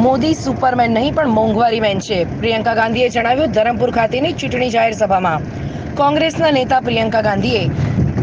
Modi superman નહીં પણ મોંઘવારી મેન છે. પ્રિયંકા ગાંધીએ જણાવ્યું ધરમપુર ખાતેની ચૂંટણી જાહેર સભામાં. કોંગ્રેસના નેતા પ્રિયંકા ગાંધીએ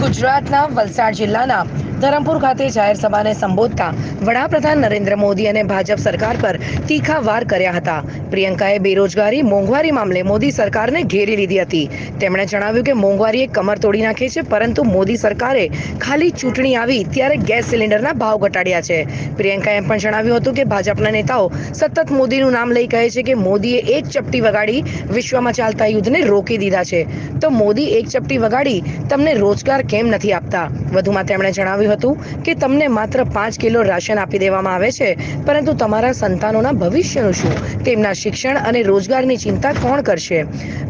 ગુજરાતના વલસાડ જિલ્લાના ધરમપુર ખાતે જાહેર સભાને સંબોધતા વડાપ્રધાન નરેન્દ્ર મોદી અને ભાજપ સરકાર પર તીખા વાર કર્યા હતા. પ્રિયંકાએ બેરોજગારી મોંઘવારી મામલે મોદી સરકારને ઘેરી લીધી હતી. તેમણે જણાવ્યું કે મોંઘવારીએ કમર તોડી નાખી છે, પરંતુ મોદી સરકારે ખાલી ચૂંટણી આવી ત્યારે ગેસ સિલિન્ડરના ભાવ ઘટાડ્યા છે. પ્રિયંકાએ પણ જણાવ્યું હતું કે ભાજપના નેતાઓ સતત મોદીનું નામ લઈ કહે છે કે મોદીએ એક ચપટી વગાડી વિશ્વમાં ચાલતા યુદ્ધને રોકી દીધા છે. તો મોદી એક ચપટી વગાડી તમને રોજગાર કેમ નથી આપતા? વધુમાં તેમણે જણાવ્યું હતું કે તમને માત્ર 5 કિલો રાશન આપી દેવામાં આવે છે, પરંતુ તમારા સંતાનોના ભવિષ્યનું શું? તેમના શિક્ષણ અને રોજગારની ચિંતા કોણ કરશે?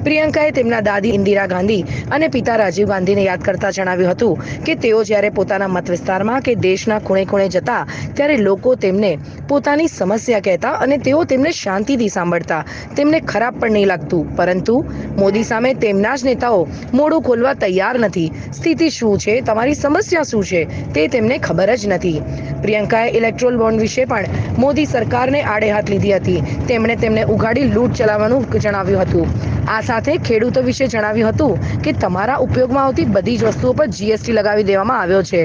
પ્રિયંકાએ તેમના દાદી ઇન્દિરા ગાંધી અને પિતા રાજીવ ગાંધીને યાદ કરતા જણાવ્યું હતું કે તેઓ જ્યારે પોતાના મત વિસ્તારમાં કે દેશના ખૂણે ખૂણે જતા ત્યારે લોકો તેમને પોતાની સમસ્યા કહેતા અને તેઓ તેમને શાંતિથી સાંભળતા. તેમને ખરાબ પણ નહીં લાગતું, પરંતુ મોદી સામે તેમના જ નેતાઓ મોઢું ખોલવા તૈયાર નથી. સ્થિતિ શું છે, તમારી સમસ્યા શું છે, તે તેમને ખબર જ નથી. પ્રિયંકાએ ઇલેક્ટ્રોલ બોન્ડ વિશે પણ મોદી સરકારને આડે હાથ લીધી હતી. તેમણે તેમને ઉઘાડી લૂંટ ચલાવવાનું જણાવ્યું હતું. આ સાથે ખેડૂતો વિશે જણાવ્યું હતું કે તમારા ઉપયોગમાં આવતી બધી જ વસ્તુઓ પર જીએસટી લગાવી દેવામાં આવ્યો છે.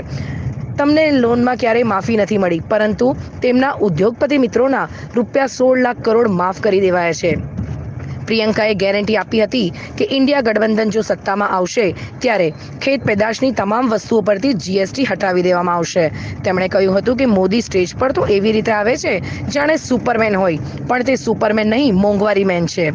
તમને લોનમાં ક્યારેય માફી નથી મળી, પરંતુ તેમના ઉદ્યોગપતિ મિત્રોના ₹16 લાખ કરોડ માફ કરી દેવાયા છે. પ્રિયંકાએ ગેરંટી આપી હતી કે ઇન્ડિયા ગઠબંધન જો સત્તામાં આવશે ત્યારે ખેત પેદાશની તમામ વસ્તુઓ પરથી જીએસટી હટાવી દેવામાં આવશે. તેમણે કહ્યું હતું કે મોદી સ્ટેજ પર તો એવી રીતે આવે છે જાણે સુપરમેન હોય, પણ તે સુપરમેન નહીં, મોંઘવારી મેન છે.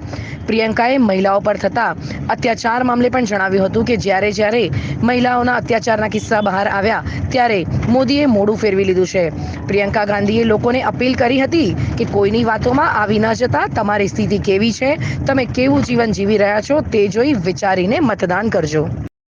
પ્રિયંકાએ મહિલાઓ પર થતા અત્યાચાર મામલે પણ જણાવ્યું હતું કે જ્યારે મહિલાઓના અત્યાચારના કિસ્સા બહાર આવ્યા ત્યારે મોદીએ મોઢું ફેરવી લીધું છે. પ્રિયંકા ગાંધીએ લોકોને અપીલ કરી હતી કે કોઈની વાતોમાં આવી ન જતા તમારી સ્થિતિ કેવી છે, તમે કેવું જીવન જીવી રહ્યા છો તે જોઈ વિચારીને મતદાન કરજો.